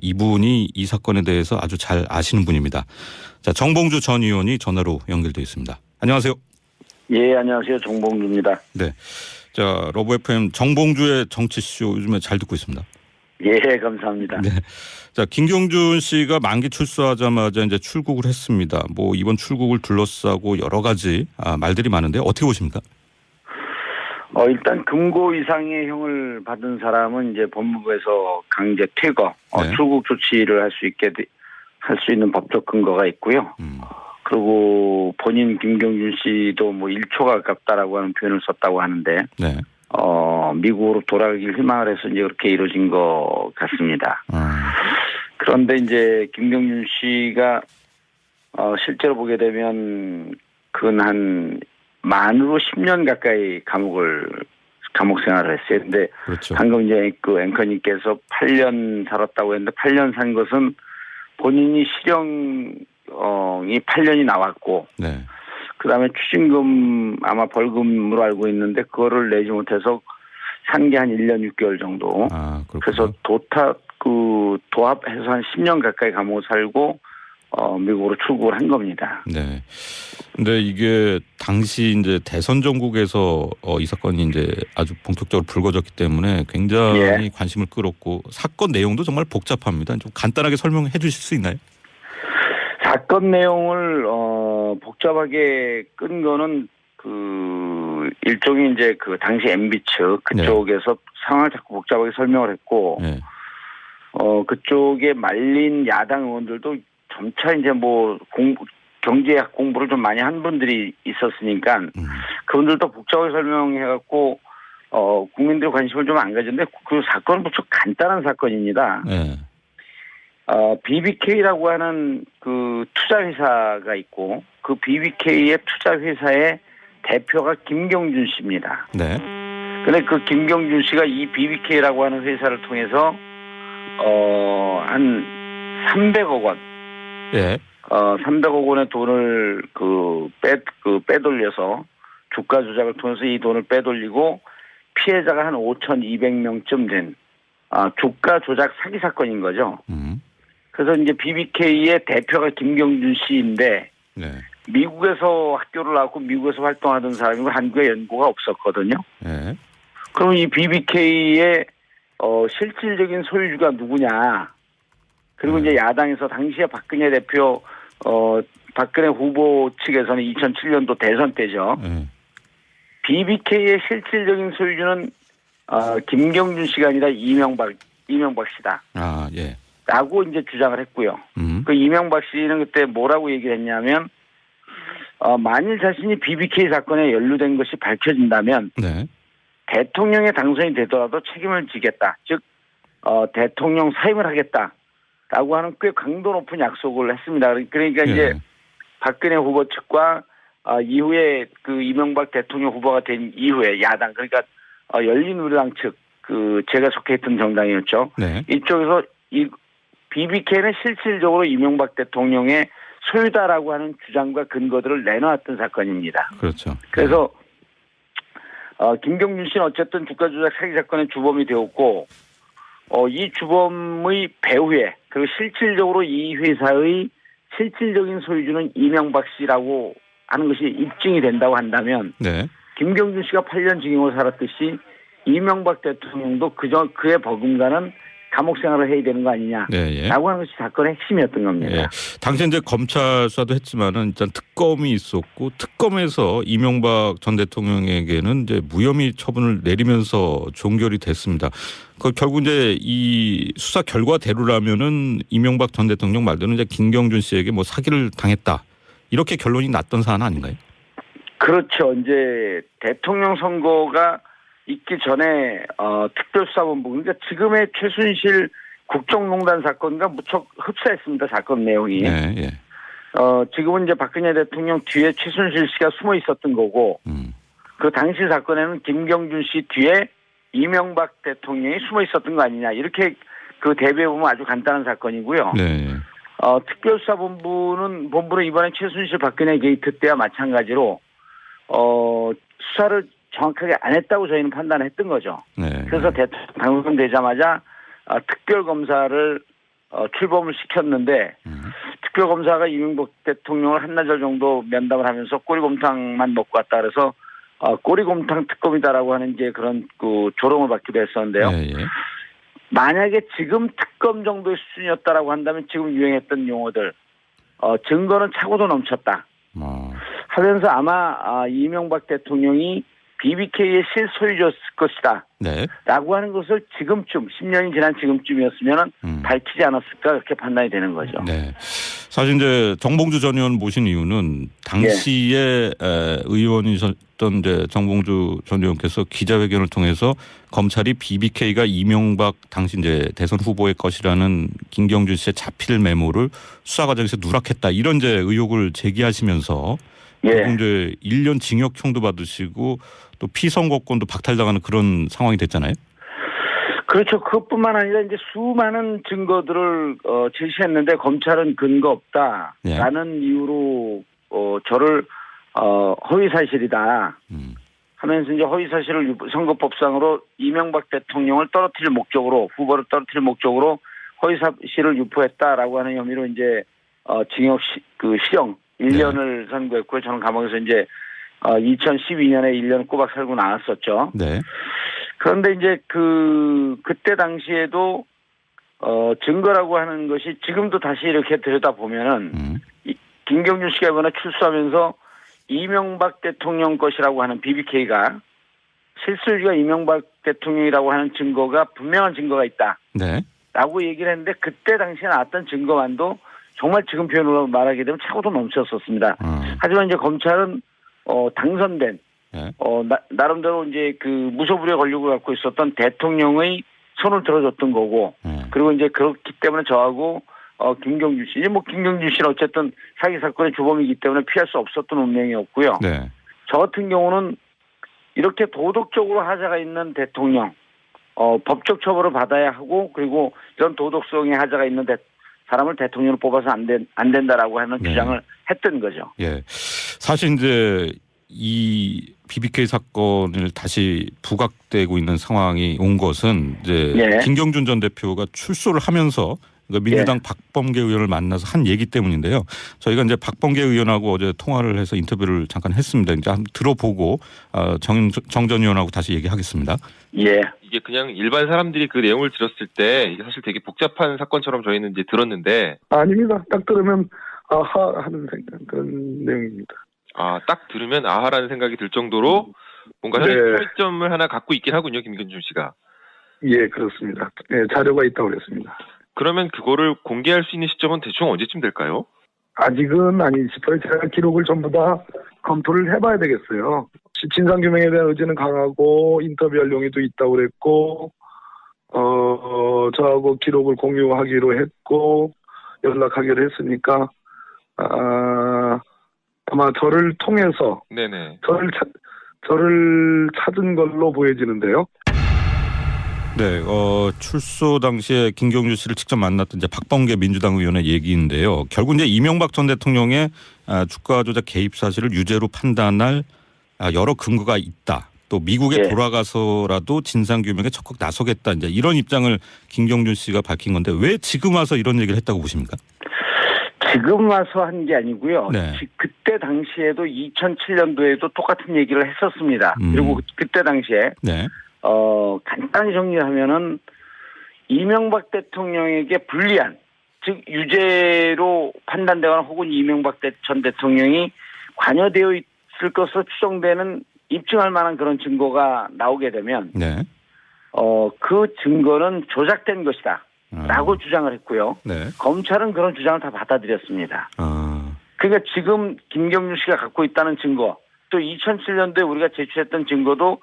이분이 이 사건에 대해서 아주 잘 아시는 분입니다. 자, 정봉주 전 의원이 전화로 연결돼 있습니다. 안녕하세요. 예, 안녕하세요. 정봉주입니다. 네. 자, 러브 FM 정봉주의 정치쇼 요즘에 잘 듣고 있습니다. 예, 감사합니다. 네. 자, 김경준 씨가 만기 출소하자마자 이제 출국을 했습니다. 뭐 이번 출국을 둘러싸고 여러 가지 말들이 많은데 어떻게 보십니까? 일단 금고 이상의 형을 받은 사람은 이제 법무부에서 강제 퇴거, 네. 출국 조치를 할 수 있는 법적 근거가 있고요. 그리고 본인 김경준 씨도 뭐 1초가 가깝다라고 하는 표현을 썼다고 하는데, 네. 미국으로 돌아가길 희망을 해서 이제 그렇게 이루어진 것 같습니다. 그런데 이제 김경준 씨가 실제로 보게 되면 근 만으로 10년 가까이 감옥 생활을 했어요. 근데 그렇죠. 방금 이제 그 앵커님께서 8년 살았다고 했는데 8년 산 것은 본인이 실형이 8년이 나왔고, 네. 그다음에 추징금 아마 벌금으로 알고 있는데 그거를 내지 못해서 산 게 한 1년 6개월 정도. 그래서 도합해서 한 10년 가까이 감옥을 살고 미국으로 출국을 한 겁니다. 네. 근데 이게 당시 이제 대선 전국에서 이 사건이 이제 아주 본격적으로 불거졌기 때문에 굉장히 관심을 끌었고 사건 내용도 정말 복잡합니다. 좀 간단하게 설명해 주실 수 있나요? 사건 내용을 복잡하게 끈 거는 그 일종의 이제 그 당시 MB 측 그쪽에서 상황을 자꾸 복잡하게 설명을 했고, 그쪽에 말린 야당 의원들도 점차 이제 뭐 경제학 공부를 좀 많이 한 분들이 있었으니까 그분들도 복잡하게 설명해갖고 국민들의 관심을 좀 안 가졌는데 그 사건은 무척 간단한 사건입니다. BBK라고 하는 그 투자회사가 있고 그 BBK의 투자회사의 대표가 김경준 씨입니다. 네. 근데 그 김경준 씨가 이 BBK라고 하는 회사를 통해서 한 300억 원. 예. 300억 원의 돈을 빼돌려서 주가 조작을 통해서 이 돈을 빼돌리고 피해자가 한 5,200명쯤 된 주가 조작 사기 사건인 거죠. 그래서 이제 BBK의 대표가 김경준 씨인데, 네. 미국에서 학교를 나왔고 미국에서 활동하던 사람이고 한국에 연고가 없었거든요. 네. 그럼 이 BBK의 실질적인 소유주가 누구냐? 그리고 이제 야당에서 당시에 박근혜 대표, 박근혜 후보 측에서는 2007년도 대선 때죠. BBK의 실질적인 소유주는 김경준 씨가 아니라 이명박 씨다. 예. 라고 이제 주장을 했고요. 그 이명박 씨는 그때 뭐라고 얘기를 했냐면, 만일 자신이 BBK 사건에 연루된 것이 밝혀진다면, 네. 대통령에 당선이 되더라도 책임을 지겠다. 즉, 대통령 사임을 하겠다. 라고 하는 꽤 강도 높은 약속을 했습니다. 그러니까 이제 박근혜 후보 측과 이후에 그 이명박 대통령 후보가 된 이후에 야당, 그러니까 열린우리당 측, 제가 속해 있던 정당이었죠. 네. 이쪽에서 이 BBK는 실질적으로 이명박 대통령의 소유다라고 하는 주장과 근거들을 내놓았던 사건입니다. 그렇죠. 그래서 김경준 씨는 어쨌든 주가 조작 사기 사건의 주범이 되었고, 이 주범의 배후에 그리고 실질적으로 이 회사의 실질적인 소유주는 이명박 씨라고 하는 것이 입증이 된다고 한다면, 김경준 씨가 8년 징역을 살았듯이 이명박 대통령도 그의 버금가는 감옥 생활을 해야 되는 거 아니냐라고 하는 것이 사건의 핵심이었던 겁니다. 당시 이제 검찰 수사도 했지만은 일단 특검이 있었고 특검에서 이명박 전 대통령에게는 이제 무혐의 처분을 내리면서 종결이 됐습니다. 결국 이제 이 수사 결과대로라면은 이명박 전 대통령 말대로 이제 김경준 씨에게 뭐 사기를 당했다 이렇게 결론이 났던 사안 아닌가요? 그렇죠. 이제 대통령 선거가 있기 전에 특별수사본부, 그러니까 지금의 최순실 국정농단 사건과 무척 흡사했습니다. 사건 내용이. 지금은 이제 박근혜 대통령 뒤에 최순실 씨가 숨어 있었던 거고, 그 당시 사건에는 김경준 씨 뒤에 이명박 대통령이 숨어 있었던 거 아니냐, 이렇게 그 대비해 보면 아주 간단한 사건이고요. 특별수사본부는 이번에 최순실 박근혜 게이트 때와 마찬가지로 수사를 정확하게 안 했다고 저희는 판단을 했던 거죠. 그래서 대통령 당선되자마자 특별검사를 출범을 시켰는데 특별검사가 이명박 대통령을 한나절 정도 면담을 하면서 꼬리곰탕만 먹고 왔다 그래서 꼬리곰탕 특검이다라고 하는 이제 그런 그 조롱을 받기도 했었는데요. 예, 예. 만약에 지금 특검 정도의 수준이었다라고 한다면 지금 유행했던 용어들 증거는 차고도 넘쳤다 하면서 아마 이명박 대통령이 BBK의 실소유주였을 것이다. 네. 라고 하는 것을 지금쯤 10년이 지난 지금쯤이었으면 밝히지 않았을까 그렇게 판단이 되는 거죠. 네. 사실 이제 정봉주 전 의원 모신 이유는 당시에 의원이셨던 이제 정봉주 전 의원께서 기자회견을 통해서 검찰이 BBK가 이명박 당시 이제 대선 후보의 것이라는 김경준 씨의 자필 메모를 수사 과정에서 누락했다 이런 이제 의혹을 제기하시면서 예. 이제 1년 징역형도 받으시고 또 피선거권도 박탈당하는 그런 상황이 됐잖아요. 그렇죠. 그것뿐만 아니라 이제 수많은 증거들을 제시했는데 검찰은 근거 없다라는 이유로 저를 허위 사실이다 하면서 이제 허위 사실을 선거법상으로 이명박 대통령을 떨어뜨릴 목적으로 후보를 떨어뜨릴 목적으로 허위 사실을 유포했다라고 하는 혐의로 이제 징역 실형 1년을 선고했고요. 저는 감옥에서 이제 2012년에 1년 꼬박 살고 나왔었죠. 네. 그런데 이제 그때 당시에도 증거라고 하는 것이 지금도 다시 이렇게 들여다보면은 김경준 씨가 이번에 출소하면서 이명박 대통령 것이라고 하는 BBK가 실소유주가 이명박 대통령이라고 하는 증거가 분명한 증거가 있다. 네. 라고 얘기를 했는데 그때 당시에 나왔던 증거만도 정말 지금 표현으로 말하게 되면 차고도 넘쳤었습니다. 하지만 이제 검찰은 당선된 나름대로 이제 그 무소불위의 권력을 갖고 있었던 대통령의 손을 들어줬던 거고 그리고 이제 그렇기 때문에 저하고 김경준 씨, 뭐 김경준 씨는 어쨌든 사기 사건의 주범이기 때문에 피할 수 없었던 운명이었고요. 네. 저 같은 경우는 이렇게 도덕적으로 하자가 있는 대통령, 법적 처벌을 받아야 하고 그리고 이런 도덕성의 하자가 있는 사람을 대통령으로 뽑아서 안 된다라고 하는 주장을 했던 거죠. 예. 사실 이제 이 BBK 사건을 다시 부각되고 있는 상황이 온 것은 이제 김경준 전 대표가 출소를 하면서 그러니까 민주당 박범계 의원을 만나서 한 얘기 때문인데요. 저희가 이제 박범계 의원하고 어제 통화를 해서 인터뷰를 잠깐 했습니다. 이제 한번 들어보고 정 전 의원하고 다시 얘기하겠습니다. 예. 이게 그냥 일반 사람들이 그 내용을 들었을 때 이게 사실 되게 복잡한 사건처럼 저희는 이제 들었는데 아닙니다. 딱 들으면 아하 하는 그런 내용입니다. 딱 들으면 아하라는 생각이 들 정도로 뭔가 현실점을 하나 갖고 있긴 하군요, 김경준 씨가. 예, 그렇습니다. 네, 자료가 있다고 그랬습니다. 그러면 그거를 공개할 수 있는 시점은 대충 언제쯤 될까요? 아직은 아니 싶어요. 제가 기록을 전부 다 검토를 해봐야 되겠어요. 진상규명에 대한 의지는 강하고 인터뷰할 용의도 있다고 그랬고 저하고 기록을 공유하기로 했고 연락하기로 했으니까 아마 저를 통해서 저를 찾은 걸로 보여지는데요. 네, 출소 당시에 김경준 씨를 직접 만났던 이제 박범계 민주당 의원의 얘기인데요. 결국 이제 이명박 전 대통령의 주가 조작 개입 사실을 유죄로 판단할 여러 근거가 있다. 또 미국에 돌아가서라도 진상규명에 적극 나서겠다. 이제 이런 입장을 김경준 씨가 밝힌 건데 왜 지금 와서 이런 얘기를 했다고 보십니까? 지금 와서 한 게 아니고요. 네. 그때 당시에도 2007년도에도 똑같은 얘기를 했었습니다. 그리고 그때 당시에 간단히 정리하면은 이명박 대통령에게 불리한 즉 유죄로 판단되거나 혹은 이명박 전 대통령이 관여되어 있을 것으로 추정되는 입증할 만한 그런 증거가 나오게 되면 그 증거는 조작된 것이다 라고 주장을 했고요. 검찰은 그런 주장을 다 받아들였습니다. 그러니까 지금 김경준 씨가 갖고 있다는 증거 또 2007년도에 우리가 제출했던 증거도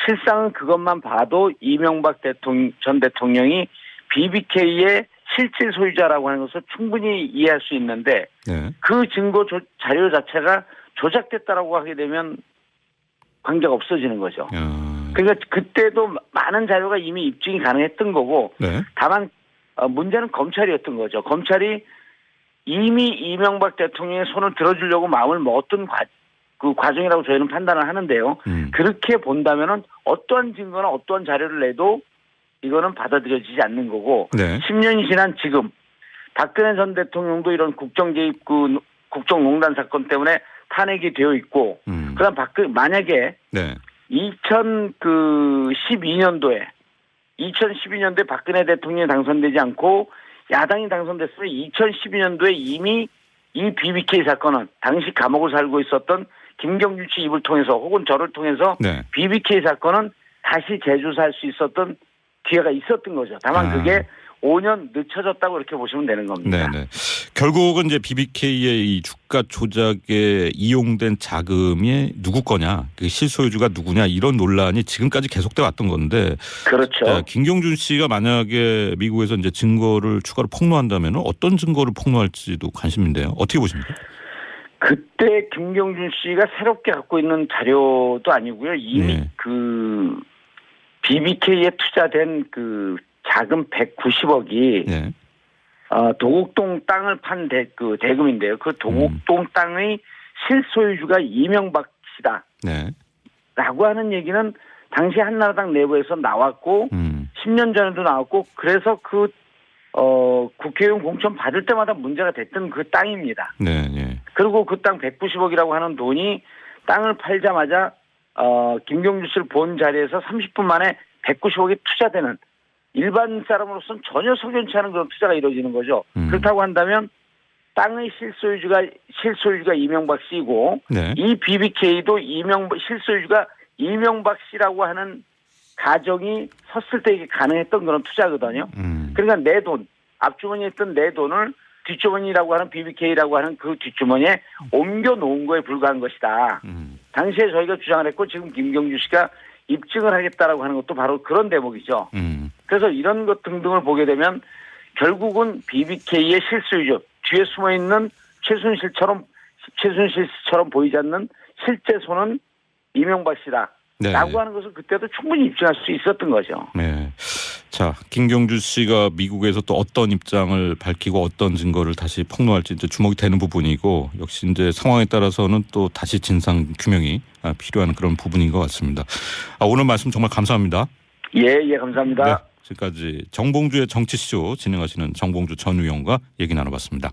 실상은 그것만 봐도 이명박 전 대통령이 BBK의 실질 소유자라고 하는 것을 충분히 이해할 수 있는데 그 증거 자료 자체가 조작됐다라고 하게 되면 관계가 없어지는 거죠. 그러니까 그때도 많은 자료가 이미 입증이 가능했던 거고 다만 문제는 검찰이었던 거죠. 검찰이 이미 이명박 대통령의 손을 들어주려고 마음을 먹었던 그 과정이라고 저희는 판단을 하는데요. 그렇게 본다면은 어떠한 증거나 어떠한 자료를 내도 이거는 받아들여지지 않는 거고 10년이 지난 지금 박근혜 전 대통령도 이런 국정 개입 국정농단 사건 때문에 탄핵이 되어 있고, 그다음 만약에 네. 2012년도에 박근혜 대통령이 당선되지 않고 야당이 당선됐으면 2012년도에 이미 이 BBK 사건은 당시 감옥을 살고 있었던 김경준 씨 입을 통해서 혹은 저를 통해서 네. BBK 사건은 다시 재조사할 수 있었던 기회가 있었던 거죠. 다만 그게 5년 늦춰졌다고 이렇게 보시면 되는 겁니다. 네네. 결국은 이제 BBK의 이 주가 조작에 이용된 자금이 누구 거냐, 그 실소유주가 누구냐 이런 논란이 지금까지 계속돼 왔던 건데. 그렇죠. 김경준 씨가 만약에 미국에서 이제 증거를 추가로 폭로한다면 어떤 증거를 폭로할지도 관심인데요. 어떻게 보십니까? 그때 김경준 씨가 새롭게 갖고 있는 자료도 아니고요. 이미 네. 그 BBK에 투자된 그 자금 190억이 네. 도곡동 땅을 판 대금인데요. 그 도곡동 땅의 실소유주가 이명박 씨다. 네. 라고 하는 얘기는 당시 한나라당 내부에서 나왔고 10년 전에도 나왔고 그래서 국회의원 공천 받을 때마다 문제가 됐던 그 땅입니다. 네. 네. 그리고 그 땅 190억이라고 하는 돈이 땅을 팔자마자 김경준 씨를 본 자리에서 30분 만에 190억이 투자되는 일반 사람으로서는 전혀 석연치 않은 그런 투자가 이루어지는 거죠. 그렇다고 한다면 땅의 실소유주가 이명박 씨이고 네. 이 BBK도 실소유주가 이명박 씨라고 하는 가정이 섰을 때 이게 가능했던 그런 투자거든요. 그러니까 내 돈, 앞주머니에 있던 내 돈을 뒷주머니라고 하는 BBK라고 하는 그 뒷주머니에 옮겨 놓은 거에 불과한 것이다. 당시에 저희가 주장을 했고 지금 김경주 씨가 입증을 하겠다라고 하는 것도 바로 그런 대목이죠. 그래서 이런 것 등등을 보게 되면 결국은 BBK의 실소유주, 뒤에 숨어있는 최순실처럼 보이지 않는 실제 손은 이명박 씨다. 네. 라고 하는 것을 그때도 충분히 입증할 수 있었던 거죠. 네. 자, 김경준 씨가 미국에서 또 어떤 입장을 밝히고 어떤 증거를 다시 폭로할지 이제 주목이 되는 부분이고 역시 이제 상황에 따라서는 또 다시 진상 규명이 필요한 그런 부분인 것 같습니다. 오늘 말씀 정말 감사합니다. 예, 감사합니다. 네, 지금까지 정봉주의 정치쇼 진행하시는 정봉주 전 의원과 얘기 나눠봤습니다.